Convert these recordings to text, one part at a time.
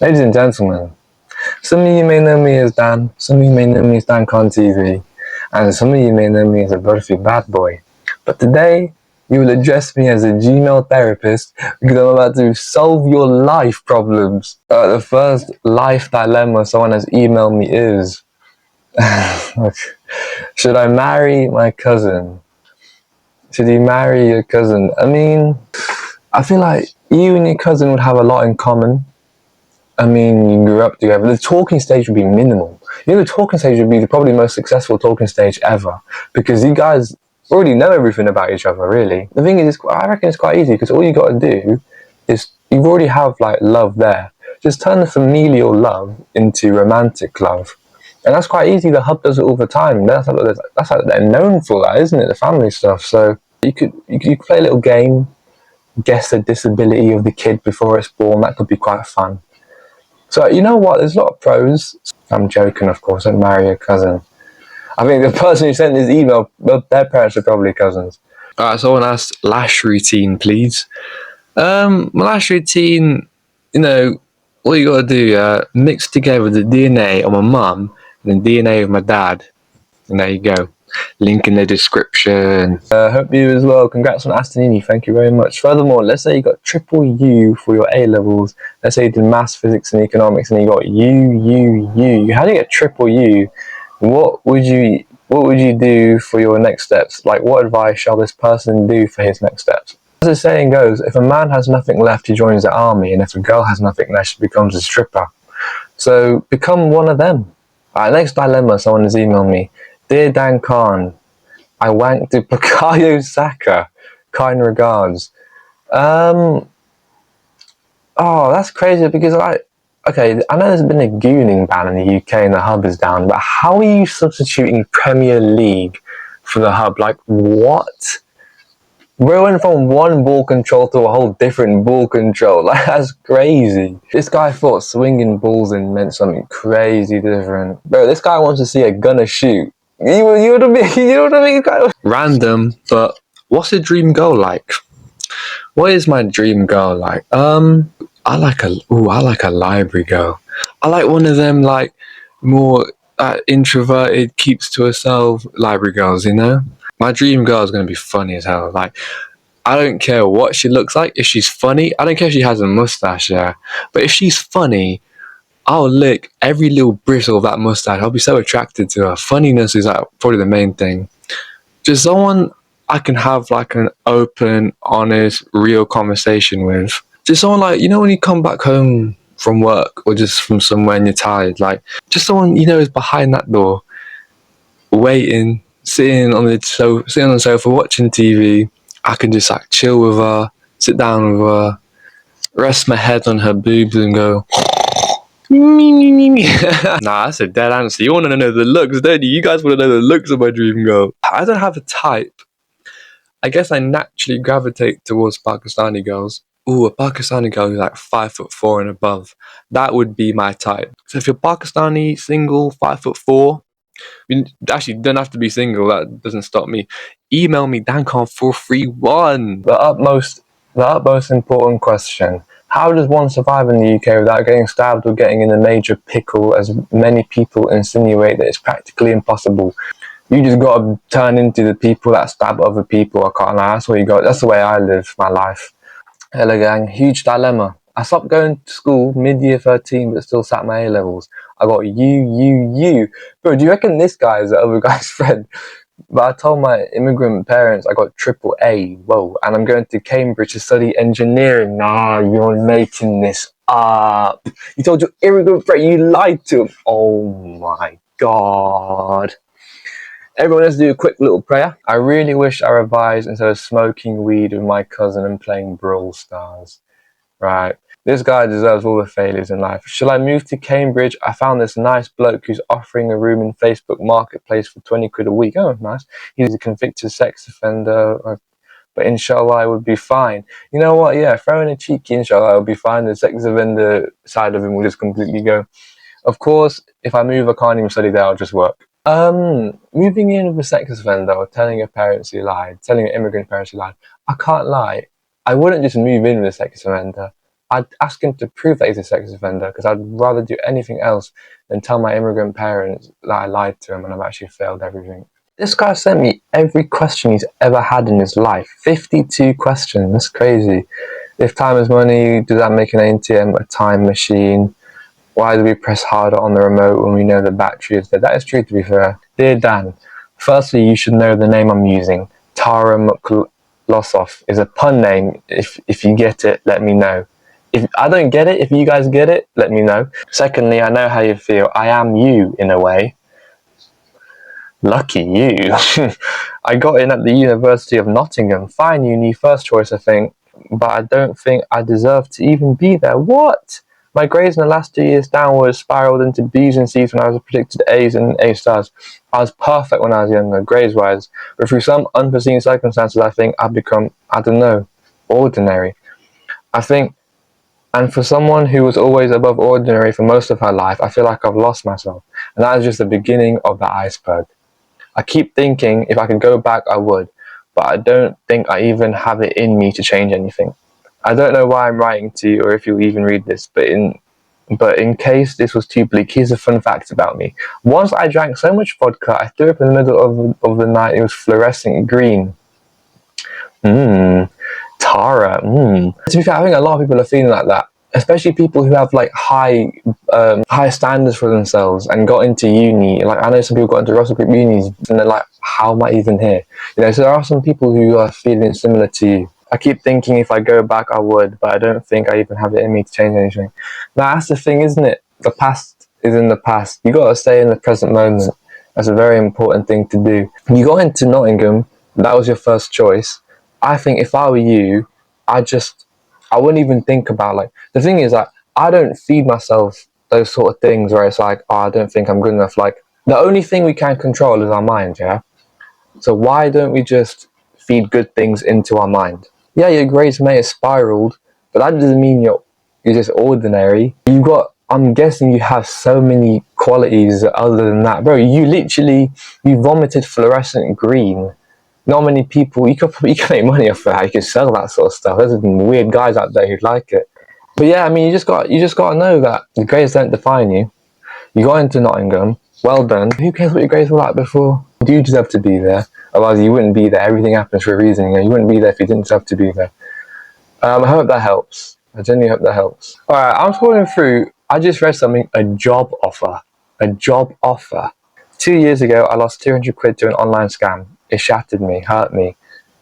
Ladies and gentlemen, some of you may know me as Dan, some of you may know me as Dan Con TV, and some of you may know me as a birthy bad boy. But today, you will address me as a Gmail therapist because I'm about to solve your life problems. The first life dilemma someone has emailed me is, should I marry my cousin? Should you marry your cousin? I mean, I feel like you and your cousin would have a lot in common. I mean, you grew up together. The talking stage would be minimal. You know, the talking stage would be probably the most successful talking stage ever because you guys already know everything about each other, really. The thing is, I reckon it's quite easy because all you got to do is you already have like love there. Just turn the familial love into romantic love. And that's quite easy. The hub does it all the time. That's what they're known for, that, isn't it? The family stuff. So you could play a little game, guess the disability of the kid before it's born. That could be quite fun. So you know what? There's a lot of pros. I'm joking, of course. Don't marry your cousin. I think the person who sent this email, well, their parents are probably cousins. Alright, someone asked lash routine, please. My lash routine, you know, all you gotta do, mix together the DNA of my mum and the DNA of my dad. And there you go. Link in the description. Hope you as well. Congrats on Astonini. Thank you very much. Furthermore, let's say you got triple U for your A levels. Let's say you did maths, physics, and economics, and you got U. How do you get triple U? What would you do for your next steps? Like, what advice shall this person do for his next steps? As the saying goes, if a man has nothing left, he joins the army, and if a girl has nothing left, she becomes a stripper. So become one of them. Alright, next dilemma. Someone has emailed me. Dear Dan Khan, I wanked to Bukayo Saka. Kind regards. Oh, that's crazy because okay, I know there's been a gooning ban in the UK and the hub is down, but how are you substituting Premier League for the hub? Like, what? We went from one ball control to a whole different ball control. Like, that's crazy. This guy thought swinging balls in meant something crazy different. Bro, this guy wants to see a gunner shoot. You know what I mean? Random, but what's a dream girl like? What is my dream girl like? I like a library girl. I like one of them like more introverted, keeps to herself library girls, you know? My dream girl is gonna be funny as hell. Like, I don't care what she looks like. If she's funny, I don't care if she has a mustache, yeah. But if she's funny, I'll lick every little bristle of that mustache. I'll be so attracted to her. Funniness is like probably the main thing. Just someone I can have like an open, honest, real conversation with. Just someone like, you know, when you come back home from work or just from somewhere and you're tired, like just someone you know is behind that door, waiting, sitting on the sofa watching TV. I can just like chill with her, sit down with her, rest my head on her boobs and go. Nah, that's a dead answer. You want to know the looks, don't you? You guys want to know the looks of my dream girl. I don't have a type. I guess I naturally gravitate towards Pakistani girls. Ooh, a Pakistani girl who's like 5'4" and above. That would be my type. So if you're Pakistani, single, 5'4", you actually don't have to be single. That doesn't stop me. Email me dancon431. The utmost important question. How does one survive in the UK without getting stabbed or getting in a major pickle, as many people insinuate that it's practically impossible? You just gotta turn into the people that stab other people. I can't lie. That's what you got. That's the way I live my life. Hello gang, huge dilemma. I stopped going to school mid-year 13 but still sat my A-levels. I got U. Bro, do you reckon this guy is the other guy's friend? But I told my immigrant parents I got triple A, whoa, and I'm going to Cambridge to study engineering. Nah, you're making this up. You told your immigrant friend, you lied to him. Oh my god. Everyone has to do a quick little prayer. I really wish I revised instead of smoking weed with my cousin and playing Brawl Stars. Right. This guy deserves all the failures in life. Shall I move to Cambridge? I found this nice bloke who's offering a room in Facebook Marketplace for 20 quid a week. Oh, nice. He's a convicted sex offender, but inshallah I would be fine. You know what? Yeah, throw in a cheeky inshallah I would be fine. The sex offender side of him will just completely go. Of course, if I move, I can't even study there. I'll just work. Moving in with a sex offender or telling your parents you lied, telling your immigrant parents you lied. I can't lie. I wouldn't just move in with a sex offender. I'd ask him to prove that he's a sex offender, because I'd rather do anything else than tell my immigrant parents that I lied to him and I've actually failed everything. This guy sent me every question he's ever had in his life. 52 questions. That's crazy. If time is money, does that make an ATM a time machine? Why do we press harder on the remote when we know the battery is dead? That is true, to be fair. Dear Dan, firstly, you should know the name I'm using. Tara Lossoff is a pun name. If you get it, let me know. If I don't get it, if you guys get it, let me know. Secondly, I know how you feel. I am you, in a way. Lucky you. I got in at the University of Nottingham. Fine uni, first choice, I think. But I don't think I deserve to even be there. What? My grades in the last 2 years downwards spiraled into B's and C's when I was predicted A's and A stars. I was perfect when I was younger, grades-wise. But through some unforeseen circumstances, I think I've become, I don't know, ordinary. I think, and for someone who was always above ordinary for most of her life, I feel like I've lost myself. And that is just the beginning of the iceberg. I keep thinking if I could go back, I would. But I don't think I even have it in me to change anything. I don't know why I'm writing to you or if you'll even read this, but in case this was too bleak, here's a fun fact about me. Once I drank so much vodka, I threw up in the middle of the night. It was fluorescent green. Tara. To be fair, I think a lot of people are feeling like that, especially people who have like high standards for themselves and got into uni. Like I know some people got into Russell Group unis and they're like, how am I even here? You know, so there are some people who are feeling similar to you. I keep thinking if I go back, I would, but I don't think I even have it in me to change anything. Now, that's the thing, isn't it? The past is in the past. You got to stay in the present moment. That's a very important thing to do. You got into Nottingham. That was your first choice. I think if I were you, I wouldn't even think about, like, the thing is, like, I don't feed myself those sort of things where it's like, oh, I don't think I'm good enough. Like, the only thing we can control is our mind, yeah? So why don't we just feed good things into our mind? Yeah, your grades may have spiraled, but that doesn't mean you're just ordinary. I'm guessing you have so many qualities other than that. Bro, you vomited fluorescent green. Not many people, you could make money off that. You could sell that sort of stuff. There's some weird guys out there who'd like it. But yeah, I mean, you just got to know that the grades don't define you. You got into Nottingham. Well done. Who cares what your grades were like before? You do deserve to be there. Otherwise, you wouldn't be there. Everything happens for a reason. You wouldn't be there if you didn't deserve to be there. I hope that helps. I genuinely hope that helps. All right, I'm scrolling through. I just read something. A job offer. A job offer. 2 years ago, I lost 200 quid to an online scam. It shattered me, hurt me.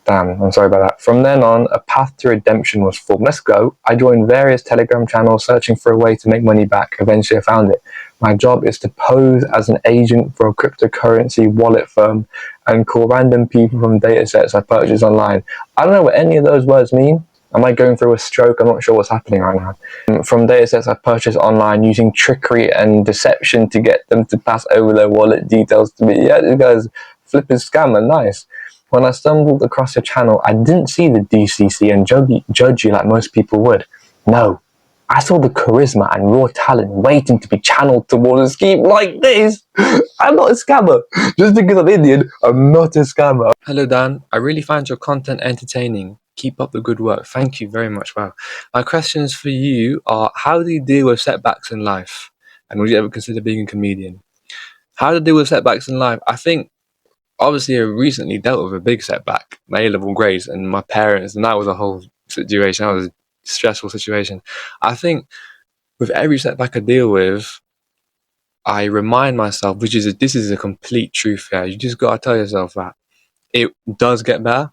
Damn, I'm sorry about that. From then on, a path to redemption was formed. Let's go. I joined various Telegram channels searching for a way to make money back. Eventually, I found it. My job is to pose as an agent for a cryptocurrency wallet firm and call random people from datasets I purchase online. I don't know what any of those words mean. Am I going through a stroke? I'm not sure what's happening right now. From datasets I purchase online using trickery and deception to get them to pass over their wallet details to me. Yeah, this guy's flipping scammer. Nice. When I stumbled across your channel, I didn't see the DCC and judge you like most people would. No, I saw the charisma and raw talent waiting to be channeled towards a scheme like this. I'm not a scammer. Just because I'm Indian, I'm not a scammer. Hello, Dan. I really find your content entertaining. Keep up the good work. Thank you very much. Wow. My questions for you are, how do you deal with setbacks in life? And would you ever consider being a comedian? How to deal with setbacks in life? I think, obviously, I recently dealt with a big setback, my A-level grades and my parents, and that was a whole situation. That was a stressful situation. I think with every setback I deal with, I remind myself, this is a complete truth here. You just gotta tell yourself that it does get better.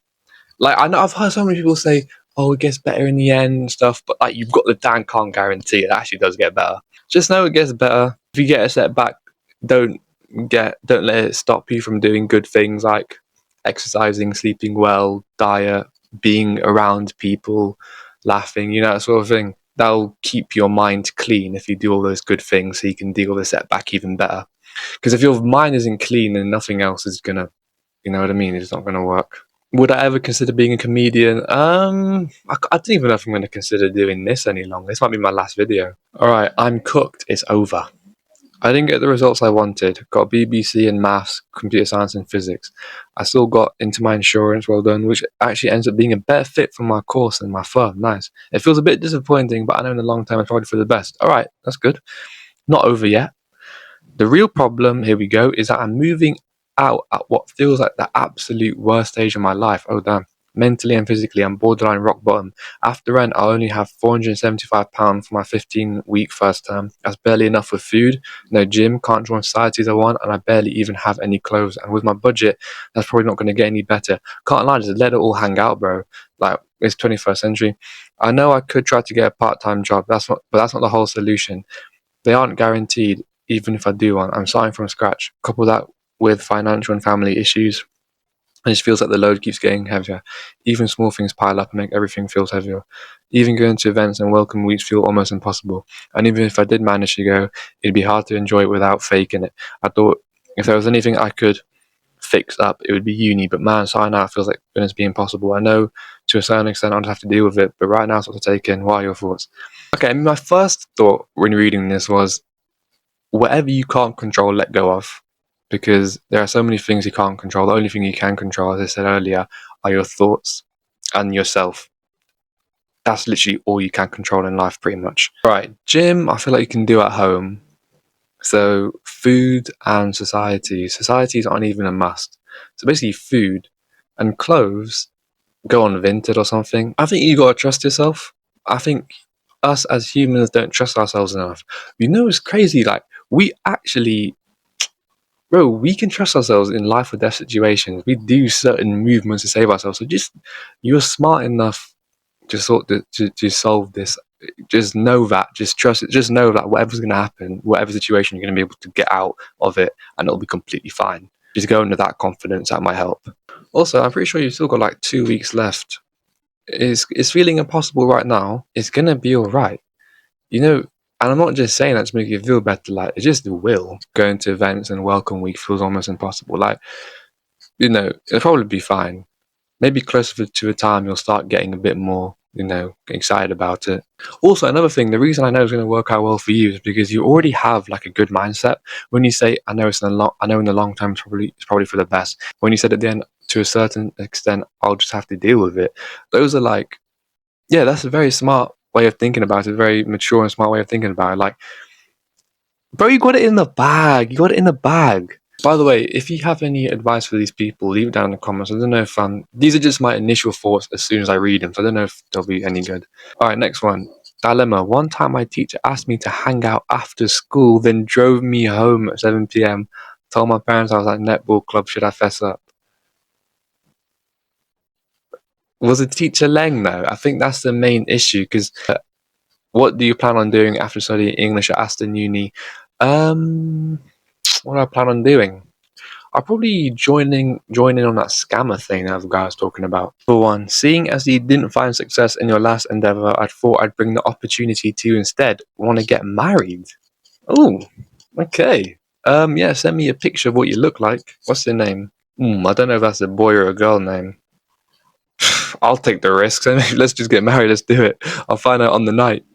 Like, I know I've heard so many people say, oh, it gets better in the end and stuff, but like, you've got the damn can't guarantee it actually does get better. Just know it gets better. If you get a setback, don't let it stop you from doing good things like exercising, sleeping well, diet, being around people, laughing, that sort of thing. That'll keep your mind clean if you do all those good things, so you can deal with the setback even better. Because if your mind isn't clean, then nothing else is gonna, you know what I mean? It's not gonna work. Would I ever consider being a comedian? I don't even know if I'm going to consider doing this any longer. This might be my last video. All right, I'm cooked. It's over. I didn't get the results I wanted. Got BBC in maths, computer science, and physics. I still got into my insurance, well done, which actually ends up being a better fit for my course and my firm. Nice. It feels a bit disappointing, but I know in the long term it's probably for the best. All right, that's good. Not over yet. The real problem, here we go, is that I'm moving out at what feels like the absolute worst stage of my life. Oh, damn. Mentally and physically, I'm borderline rock bottom. After rent, I'll only have £475 for my 15-week first term. That's barely enough for food, no gym, can't join societies I want, and I barely even have any clothes. And with my budget, that's probably not going to get any better. Can't lie, just let it all hang out, bro. Like, it's 21st century. I know I could try to get a part-time job, but that's not the whole solution. They aren't guaranteed, even if I do one. I'm starting from scratch. Couple that with financial and family issues, and it just feels like the load keeps getting heavier. Even small things pile up and make everything feels heavier. Even going to events and welcome weeks feel almost impossible. And even if I did manage to go, it'd be hard to enjoy it without faking it. I thought if there was anything I could fix up, it would be uni. But man, starting out feels like it's going to be impossible. I know to a certain extent I'll just have to deal with it. But right now, it's what to take in. What are your thoughts? Okay, my first thought when reading this was, whatever you can't control, let go of. Because there are so many things you can't control. The only thing you can control, as I said earlier, are your thoughts and yourself. That's literally all you can control in life, pretty much. Right, gym, I feel like you can do at home. So food and society. Societies aren't even a must. So basically food and clothes, go on Vinted or something. I think you gotta trust yourself. I think us as humans don't trust ourselves enough. You know, it's crazy. Like, we actually, bro, we can trust ourselves in life or death situations. We do certain movements to save ourselves. So just, you're smart enough to to solve this. Just know that. Just trust it. Just know that whatever's going to happen, whatever situation, you're going to be able to get out of it, and it'll be completely fine. Just go into that confidence. That might help. Also, I'm pretty sure you've still got like 2 weeks left. It's feeling impossible right now. It's gonna be all right. You know, and I'm not just saying that to make you feel better. Like, it just will. Going to events and welcome week feels almost impossible. Like, you know, it'll probably be fine. Maybe closer to the time you'll start getting a bit more, you know, excited about it. Also, another thing, the reason I know it's going to work out well for you is because you already have like a good mindset. When you say, I know in the long term it's probably for the best. When you said at the end, to a certain extent, I'll just have to deal with it. Those are like, yeah, that's a very smart way of thinking about it. A very mature and smart way of thinking about it. Like, bro, you got it in the bag. You got it in the bag. By the way, if you have any advice for these people, leave it down in the comments. I don't know if these are just my initial thoughts as soon as I read them, so I don't know if they'll be any good. Alright, next one. Dilemma. One time my teacher asked me to hang out after school, then drove me home at 7 p.m. Told my parents I was at netball club. Should I fess up? Was the teacher Leng though? I think that's the main issue, because what do you plan on doing after studying English at Aston Uni? What do I plan on doing? I'll probably join in on that scammer thing that the guy was talking about. For one, seeing as you didn't find success in your last endeavor, I thought I'd bring the opportunity to you instead. Want to get married? Oh, okay. Yeah, send me a picture of what you look like. What's your name? I don't know if that's a boy or a girl name. I'll take the risk. Let's just get married. Let's do it. I'll find out on the night.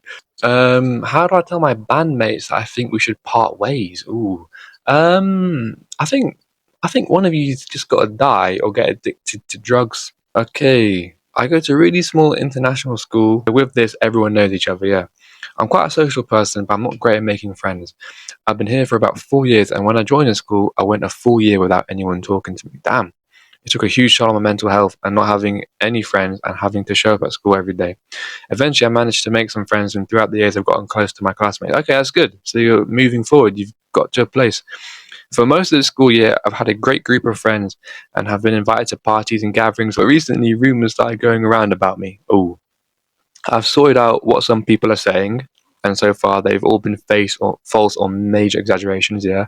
How do I tell my bandmates that I think we should part ways? Ooh. I think one of you's just got to die or get addicted to drugs. Okay. I go to a really small international school. With this, everyone knows each other, yeah. I'm quite a social person, but I'm not great at making friends. I've been here for about 4 years, and when I joined the school, I went a full year without anyone talking to me. Damn. It took a huge toll on my mental health and not having any friends and having to show up at school every day. Eventually, I managed to make some friends, and throughout the years, I've gotten close to my classmates. Okay, that's good. So you're moving forward. You've got to a place. For most of the school year, I've had a great group of friends and have been invited to parties and gatherings, but recently rumours started going around about me. Oh, I've sorted out what some people are saying, and so far they've all been false or major exaggerations, yeah.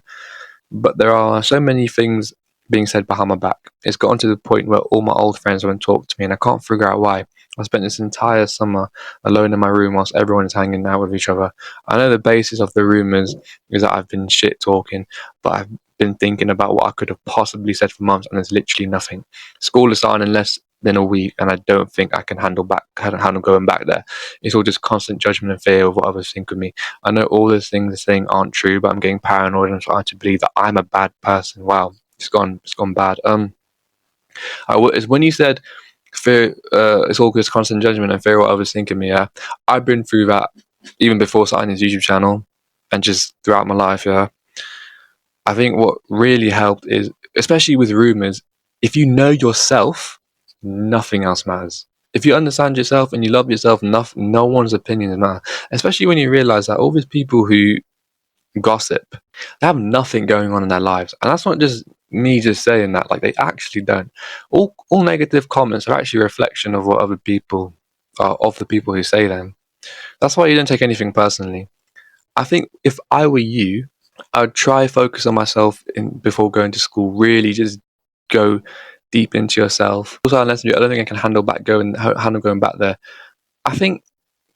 But there are so many things being said behind my back. It's gotten to the point where all my old friends won't talk to me, and I can't figure out why. I spent this entire summer alone in my room whilst everyone is hanging out with each other. I know the basis of the rumours is that I've been shit talking, but I've been thinking about what I could have possibly said for months, and there's literally nothing. School is starting unless than a week, and I don't think I can handle going back there. It's all just constant judgment and fear of what others think of me. I know all those things they're saying aren't true, but I'm getting paranoid and starting to believe that I'm a bad person. Wow, it's gone bad. It's when you said fear, it's all just constant judgment and fear what others think of me. Yeah, I've been through that even before starting this YouTube channel, and just throughout my life. Yeah, I think what really helped is, especially with rumours, if you know yourself, nothing else matters. If you understand yourself and you love yourself, no one's opinions matter. Especially when you realise that all these people who gossip, they have nothing going on in their lives, and that's not just me just saying that. Like, they actually don't. All negative comments are actually a reflection of what other people are, of the people who say them. That's why you don't take anything personally. I think if I were you, I'd try focus on myself before going to school. Really, just go deep into yourself. Also, unless I don't think I can handle going back there. I think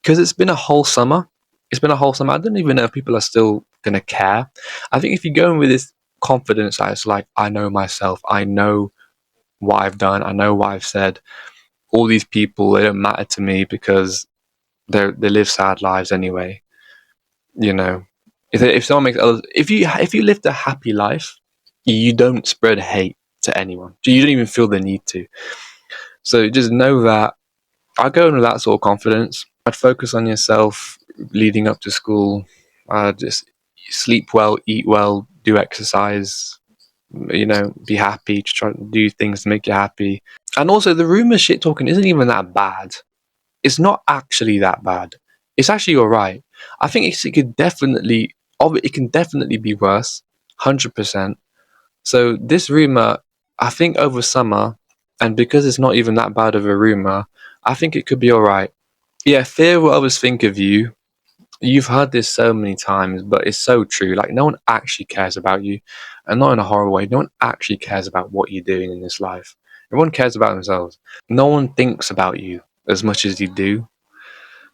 because it's been a whole summer. I don't even know if people are still gonna care. I think if you go in with this confidence that it's like, I know myself, I know what I've done, I know what I've said. All these people, they don't matter to me because they live sad lives anyway. You know, if someone makes others, if you lived a happy life, you don't spread hate to anyone. You don't even feel the need to. So just know that. I go in with that sort of confidence. I'd focus on yourself leading up to school. Just sleep well, eat well, do exercise. You know, be happy. Just try to do things to make you happy. And also, the rumor shit talking isn't even that bad. It's not actually that bad. It's actually alright. I think it can definitely be worse, 100%. So this rumor, I think over summer, and because it's not even that bad of a rumor, I think it could be alright. Yeah, fear what others think of you. You've heard this so many times, but it's so true. Like, no one actually cares about you, and not in a horrible way. No one actually cares about what you're doing in this life. Everyone cares about themselves. No one thinks about you as much as you do.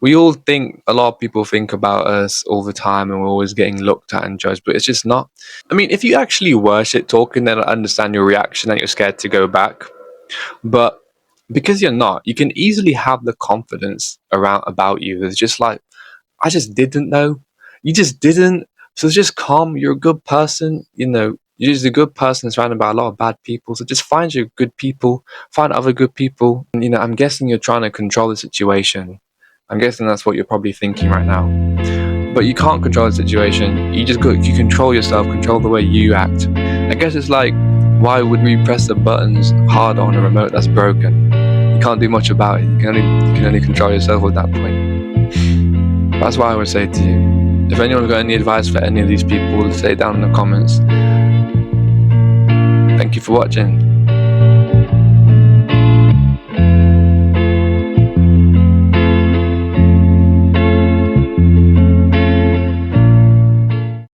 We all think, a lot of people think about us all the time, and we're always getting looked at and judged, but it's just not. I mean, if you actually were shit talking, then I understand your reaction that you're scared to go back. But because you're not, you can easily have the confidence about you. It's just like, I just didn't know. You just didn't. So just calm. You're a good person. You know, you're just a good person surrounded by a lot of bad people. So just find your good people. Find other good people. And, you know, I'm guessing you're trying to control the situation. I'm guessing that's what you're probably thinking right now. But you can't control the situation. You control yourself, control the way you act. I guess it's like, why would we press the buttons harder on a remote that's broken? You can't do much about it. You can only control yourself at that point. That's why I would say to you, if anyone's got any advice for any of these people, say it down in the comments. Thank you for watching.